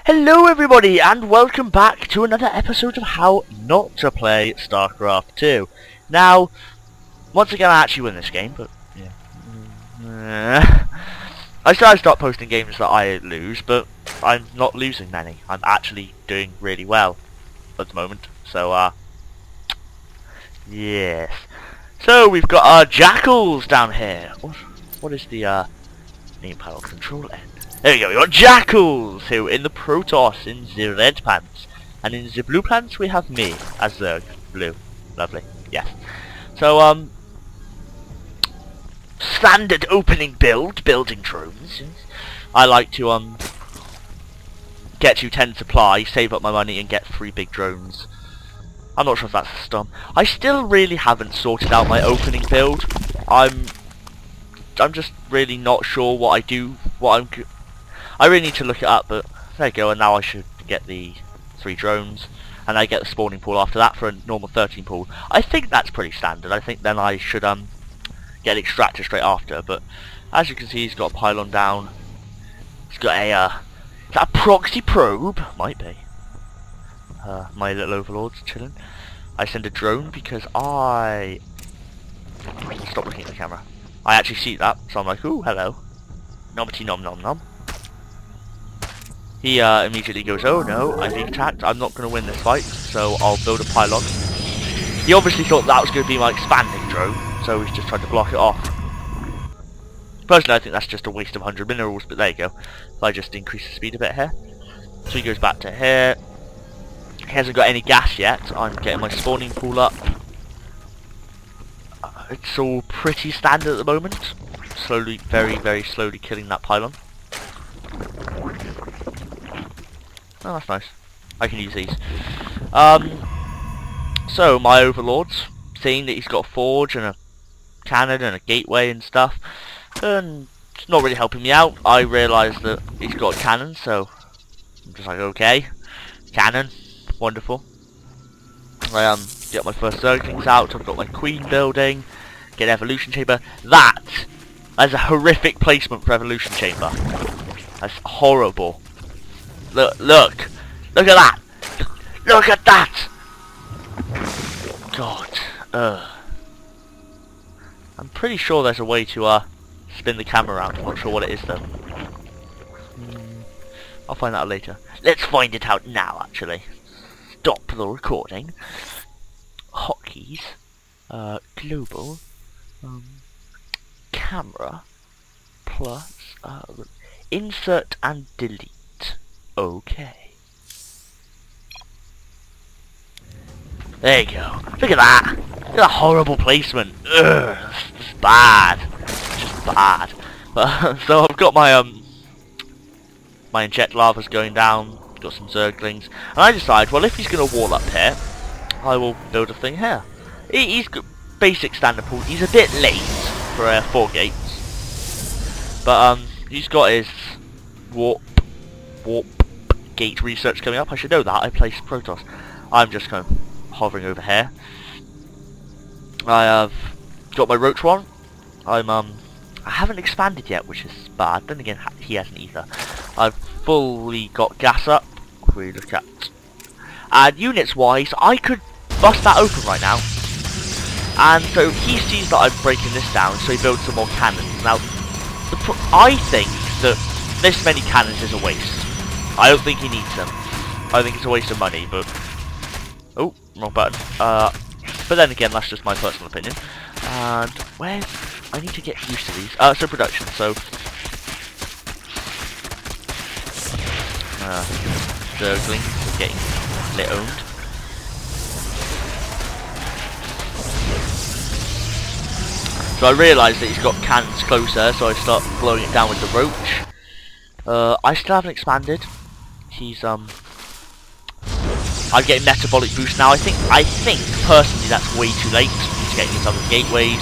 Hello everybody and welcome back to another episode of How Not to Play Starcraft 2. Now, once again I actually win this game, but yeah. I still have to start posting games that I lose, but I'm not losing many. I'm actually doing really well at the moment. So, yes. So we've got our jackals down here. What is the name panel control end? There we go, we got jackals who in the Protoss in the red pants. And in the blue pants we have me as the blue. Lovely. Yes. So standard opening build, building drones. I like to get to 10 supply, save up my money and get 3 big drones. I'm not sure if that's a stum. I still really haven't sorted out my opening build. I'm just really not sure what I do, I really need to look it up, but there you go, and now I should get the 3 drones, and I get the spawning pool after that for a normal 13 pool. I think that's pretty standard. I think then I should get an extractor straight after, but as you can see he's got a pylon down. He's got a, is that a proxy probe? Might be. My little overlord's chilling. I send a drone because I... Stop looking at the camera. I actually see that, so I'm like, ooh, hello. Nomity nom nom nom. He immediately goes, oh no, I'm being attacked, I'm not going to win this fight, so I'll build a pylon. He obviously thought that was going to be my expanding drone, so he's just trying to block it off. Personally, I think that's just a waste of 100 minerals, but there you go. If I just increase the speed a bit here. So he goes back to here. He hasn't got any gas yet, I'm getting my spawning pool up. It's all pretty standard at the moment. Slowly, very, very slowly killing that pylon. Oh, that's nice. I can use these. So, my overlords, seeing that he's got a forge and a cannon and a gateway and stuff, and it's not really helping me out. I realise that he's got a cannon, so I'm just like, okay, cannon, wonderful. I get my first zerglings out, I've got my queen building, get evolution chamber. That's a horrific placement for evolution chamber. That's horrible. Look at that! Look at that! God, I'm pretty sure there's a way to spin the camera around. I'm not sure what it is though. I'll find that out later. Let's find it out now. Actually, stop the recording. Hotkeys, global, camera, plus insert and delete. Okay. There you go. Look at that. Look at that horrible placement. Ugh, it's bad. It's just bad. So I've got my my inject lavas going down. Got some zerglings, and I decide, well, if he's going to wall up here, I will build a thing here. He's got basic standard pool. He's a bit late for 4 gates, but he's got his warp gate research coming up. I should know that. I placed Protoss. I'm just kind of hovering over here. I have got my roach one. I haven't expanded yet, which is bad. Then again, he hasn't either. I've fully got gas up. If we look at, and units wise, I could bust that open right now. And so he sees that I'm breaking this down, so he builds some more cannons. Now, I think that this many cannons is a waste. I don't think he needs them. I think it's a waste of money, but... Oh, wrong button. But then again, that's just my personal opinion. And where's... I need to get used to these. So production, so... Zerglings getting lit owned. So I realise that he's got cannons closer, so I start blowing it down with the roach. I still haven't expanded. He's I'm getting metabolic boost now. I think personally that's way too late. He's getting these other gateways,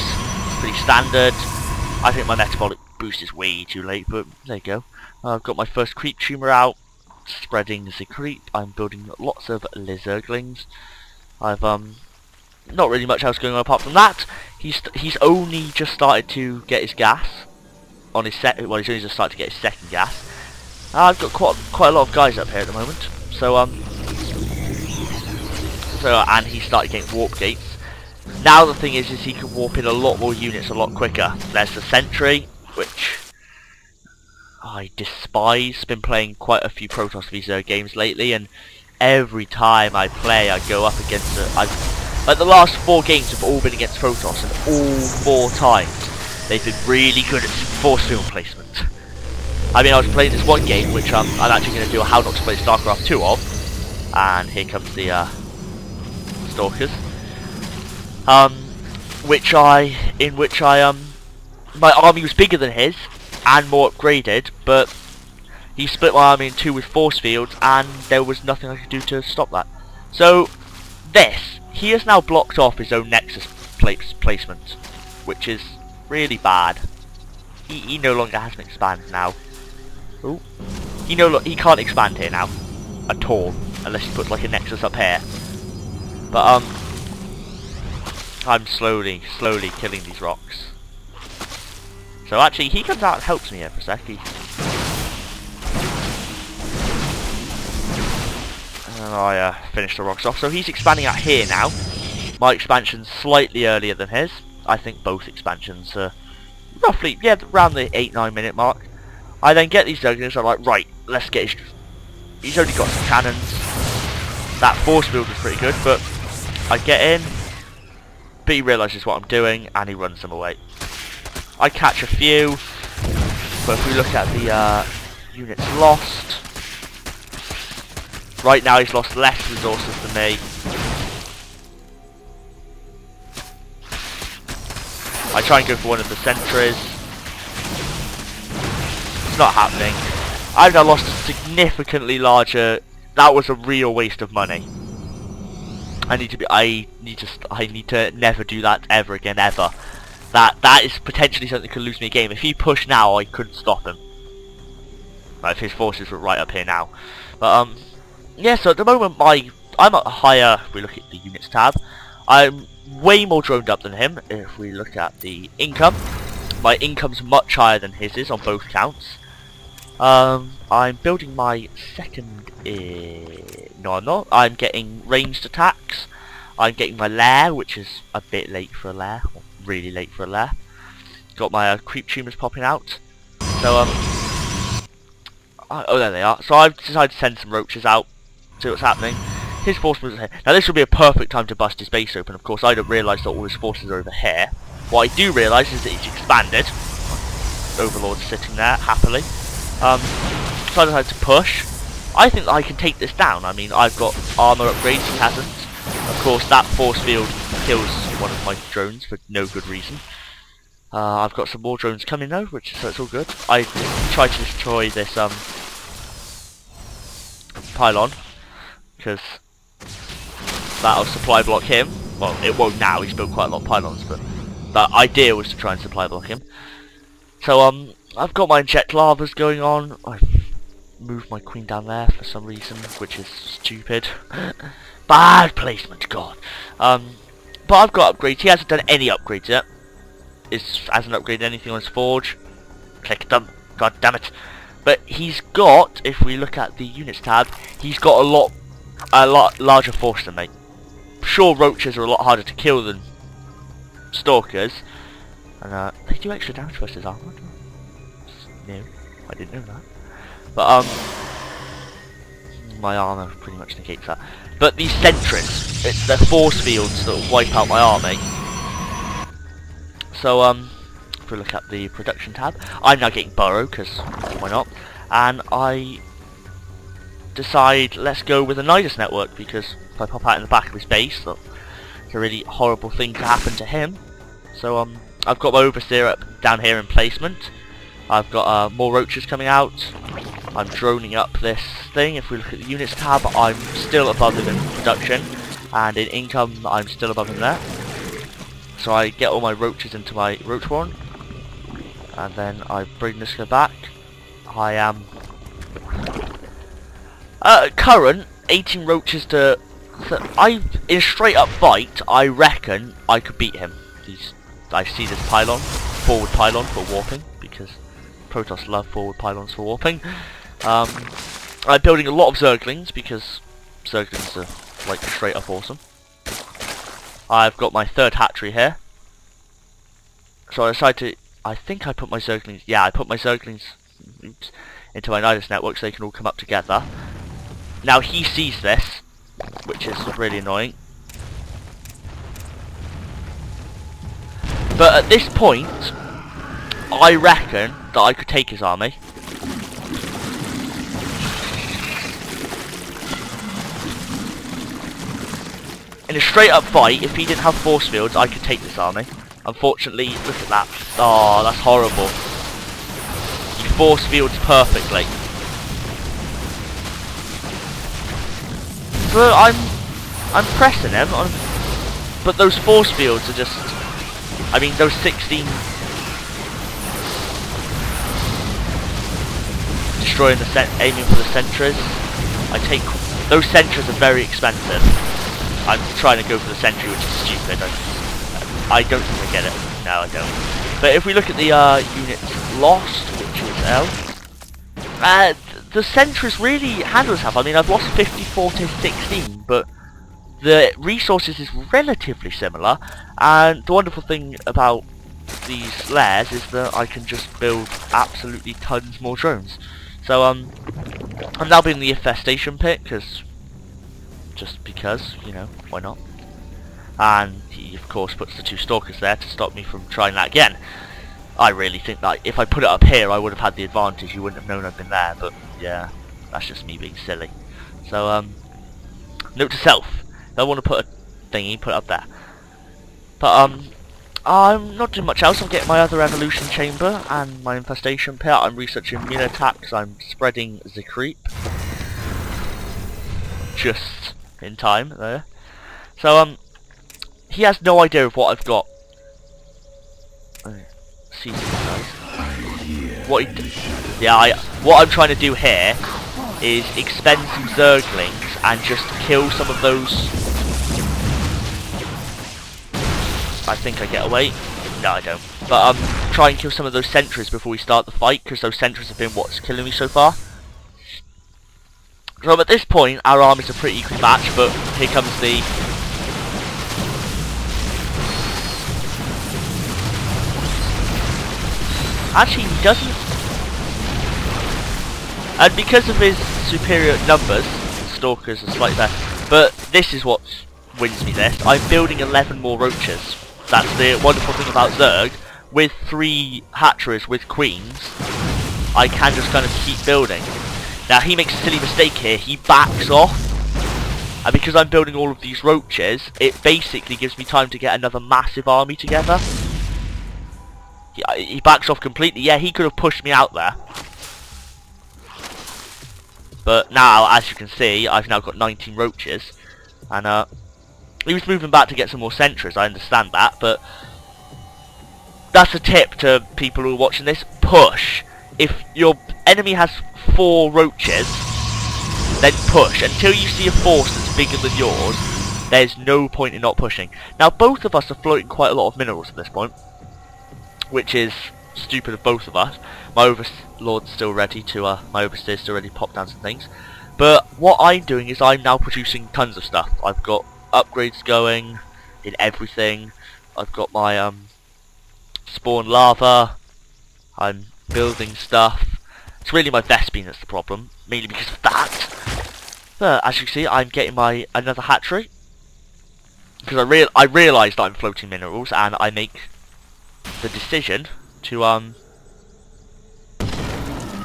pretty standard. I think my metabolic boost is way too late, but there you go. I've got my first creep tumor out, spreading the creep. I'm building lots of lizardlings. I've not really much else going on apart from that. He's only just started to get his gas on his set. Well, he's only just started to get his second gas. I've got quite a lot of guys up here at the moment. So and he started getting warp gates. Now the thing is he can warp in a lot more units a lot quicker. There's the sentry, which I despise. Been playing quite a few Protoss Visa games lately, and every time I play, I go up against it. Like the last 4 games have all been against Protoss, and all 4 times they've been really good at force field placement. I mean, I was playing this one game, which I'm actually going to do a How Not to Play Starcraft 2 of, and here comes the Stalkers. In which I my army was bigger than his and more upgraded, but he split my army in 2 with force fields, and there was nothing I could do to stop that. So he has now blocked off his own Nexus placement, which is really bad. He no longer has an expand now. Ooh. He can't expand here now at all, unless he puts like a Nexus up here. But I'm slowly killing these rocks. So actually, he comes out and helps me here for a sec. And I finished the rocks off. So he's expanding out here now. My expansion's slightly earlier than his. I think both expansions are roughly, yeah, around the 8-9 minute mark. I then get these Juggernauters. I'm like, right, let's get his... He's only got some cannons. That force field was pretty good, but I get in. But he realises what I'm doing, and he runs them away. I catch a few, but if we look at the units lost, right now he's lost less resources than me. I try and go for one of the sentries. It's not happening. I've now lost a significantly larger... That was a real waste of money. I need to never do that ever again, ever. That is potentially something that could lose me a game. If he pushed now, I couldn't stop him. Like if his forces were right up here now. But yeah. So at the moment, I'm at a higher. If we look at the units tab, I'm way more droned up than him. If we look at the income, my income's much higher than his is on both counts. I'm building my second... no, I'm not. I'm getting ranged attacks. I'm getting my lair, which is a bit late for a lair. Or really late for a lair. Got my creep tumors popping out. So, oh, there they are. So I've decided to send some roaches out. See what's happening. His force was here. Now this would be a perfect time to bust his base open. Of course, I don't realise that all his forces are over here. What I do realise is that he's expanded. Overlord's sitting there, happily. So I decided to push. I think that I can take this down. I mean, I've got armor upgrades, he hasn't. Of course, that force field kills one of my drones for no good reason. I've got some more drones coming though, so it's all good. I tried to destroy this pylon, because that'll supply block him. Well, it won't now, he's built quite a lot of pylons, but the idea was to try and supply block him. So, I've got my inject lavas going on. I've moved my queen down there for some reason, which is stupid. Bad placement, God. But I've got upgrades. He hasn't done any upgrades yet. Hasn't upgraded anything on his forge. Click done. God damn it. But he's got, if we look at the units tab, he's got a lot larger force than me. Sure, roaches are a lot harder to kill than stalkers, and they do extra damage versus armor. No, I didn't know that. But my armor pretty much negates that. But these sentries, it's the force fields that wipe out my army. So if we look at the production tab, I'm now getting burrow, because why not? And I decide, let's go with a Nidus network, because if I pop out in the back of his base, it's a really horrible thing to happen to him. So I've got my overseer up down here in placement. I've got more roaches coming out. I'm droning up this thing. If we look at the units tab, I'm still above him in production, and in income I'm still above him there. So I get all my roaches into my roach warren, and then I bring this guy back. I am current 18 roaches to... in a straight up fight, I reckon I could beat him. I see this pylon, forward pylon for warping, because Protoss love forward pylons for warping. I'm building a lot of Zerglings because Zerglings are like straight up awesome. I've got my third hatchery here. So I decided to, I think I put my Zerglings, yeah, I put my Zerglings into my Nidus network so they can all come up together. Now he sees this, which is really annoying. But at this point, I reckon that I could take his army. In a straight up fight, if he didn't have force fields, I could take this army. Unfortunately, look at that. Oh, that's horrible. He force fields perfectly. So I'm pressing him, but those force fields are just, I mean, those 16 destroying the aiming for the sentries. I take those sentries are very expensive. I'm trying to go for the sentry, which is stupid. I don't think I get it. No, I don't. But if we look at the units lost, which is L, the sentries really handle stuff. I mean, I've lost 54 to 16, but the resources is relatively similar. And the wonderful thing about these lairs is that I can just build absolutely tons more drones. So I'm now building the infestation pit just because, you know, why not? And he of course puts the 2 stalkers there to stop me from trying that again. I really think that if I put it up here I would have had the advantage. You wouldn't have known I've been there, but yeah, that's just me being silly. So note to self, if I want to put a thingy, put it up there. But I'm not doing much else. I'm getting my other evolution chamber and my infestation pit. I'm researching immune attacks. I'm spreading the creep. Just in time there. So he has no idea of what I've got. What I'm trying to do here is expend some Zerglings and just kill some of those. I think I get away. No, I don't. But try and kill some of those sentries before we start the fight, because those sentries have been what's killing me so far. So at this point, our armies are pretty equally matched, but here comes the... Actually, he doesn't... And because of his superior numbers, Stalkers are slightly better. But this is what wins me this. I'm building 11 more roaches. That's the wonderful thing about Zerg. With 3 hatcheries with queens, I can just kind of keep building. Now he makes a silly mistake here, he backs off, and because I'm building all of these roaches, it basically gives me time to get another massive army together. He backs off completely. Yeah, he could have pushed me out there. But now, as you can see, I've now got 19 roaches, and he was moving back to get some more sentries, I understand that, but that's a tip to people who are watching this, push. If your enemy has 4 roaches, then push. Until you see a force that's bigger than yours, there's no point in not pushing. Now both of us are floating quite a lot of minerals at this point, which is stupid of both of us. My overlord's still ready to, my overseer's still ready to pop down some things. But what I'm doing is I'm now producing tons of stuff. I've got upgrades going in everything. I've got my spawn lava. I'm building stuff. It's really my Vespene that's the problem, mainly because of that. But as you see, I'm getting my another hatchery because I realised that I'm floating minerals, and I make the decision to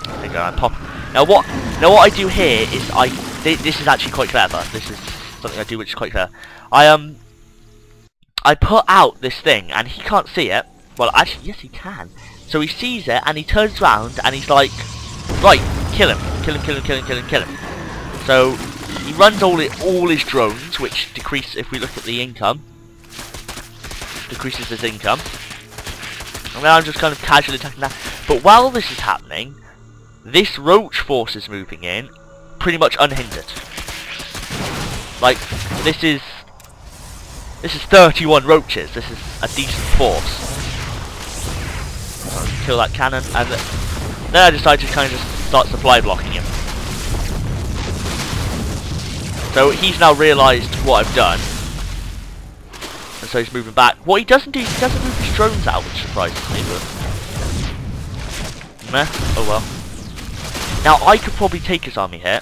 there you go, I'm pop. Now what I do here is this is actually quite clever. This is something I do which is quite clever. I put out this thing, and he can't see it. Well, actually, yes, he can. So he sees it, and he turns around, and he's like, right, kill him. So he runs all his drones, which decrease, if we look at the income, decreases his income. And then I'm just kind of casually attacking that. But while this is happening, this roach force is moving in, pretty much unhindered. Like, this is 31 roaches. This is a decent force. Kill that cannon, and then I decided to kind of just start supply blocking him. So he's now realised what I've done. And so he's moving back. What he doesn't do, he doesn't move his drones out, which surprises me, but... meh, oh well. Now, I could probably take his army here.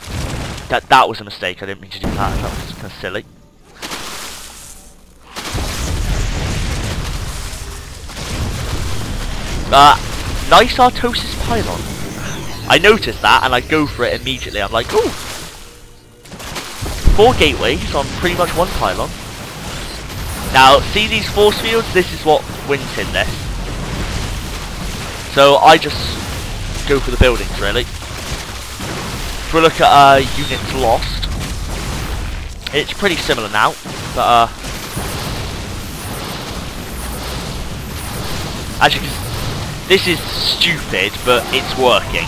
That was a mistake, I didn't mean to do that, that was kind of silly. Nice Artosis pylon. I noticed that, and I go for it immediately, I'm like, ooh! 4 gateways on pretty much 1 pylon. Now, see these force fields? This is what wins in this. So I just go for the buildings, really. If we look at units lost, it's pretty similar now, but as you can, this is stupid, but it's working.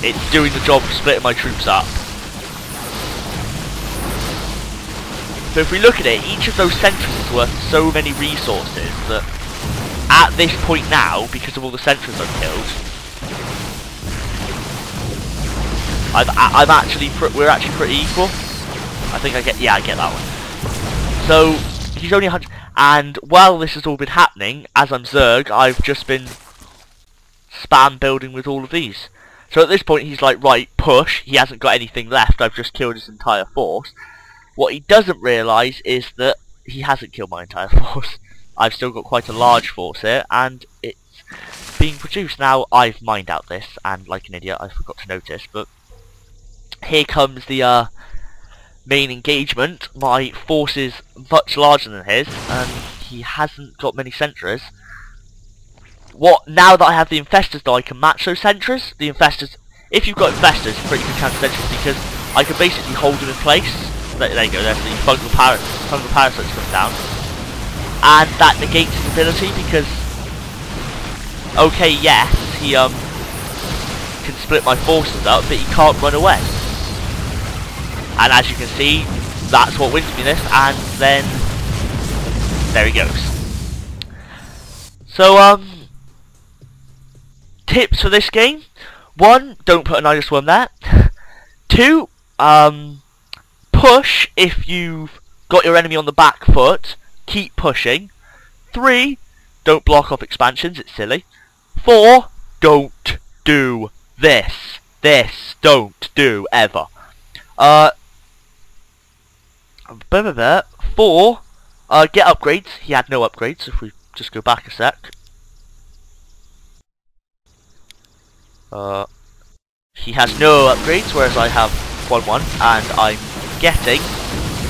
It's doing the job of splitting my troops up. So if we look at it, each of those sentries is worth so many resources that at this point now, because of all the sentries I've killed, we're actually pretty equal. I think I get that one. So he's only 100, and while this has all been happening, as I'm Zerg, I've just been spam building with all of these. So at this point he's like, right, push. He hasn't got anything left. I've just killed his entire force. What he doesn't realise is that he hasn't killed my entire force. I've still got quite a large force here, and it's being produced. Now, I've mined out this, and like an idiot, I forgot to notice, but here comes the main engagement. My force is much larger than his, and he hasn't got many sentries. Now that I have the infestors, though, I can match those sentries. The infestors, if you've got infestors, it's pretty good counter sentries, because I can basically hold them in place. There you go, there's the fungal parasites come down. And that negates his ability because, okay, yes, he can split my forces up, but he can't run away. And as you can see, that's what wins me this, and then there he goes. So, tips for this game: 1, don't put an Iris Worm there. 2, push if you've got your enemy on the back foot. Keep pushing. 3, don't block off expansions, it's silly. 4, don't do this. This don't do ever. 4, get upgrades. He had no upgrades, if we just go back a sec. He has no upgrades, whereas I have 1-1, and I'm getting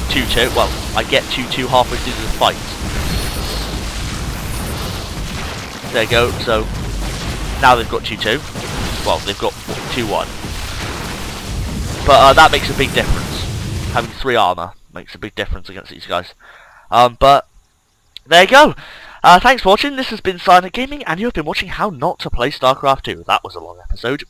2-2. Well, I get 2-2 halfway through the fight. There you go. So now they've got 2-2. Well, they've got 2-1. But that makes a big difference. Having 3 armor makes a big difference against these guys. But there you go. Thanks for watching. This has been Silent Gaming, and you have been watching How Not to Play Starcraft 2. That was a long episode.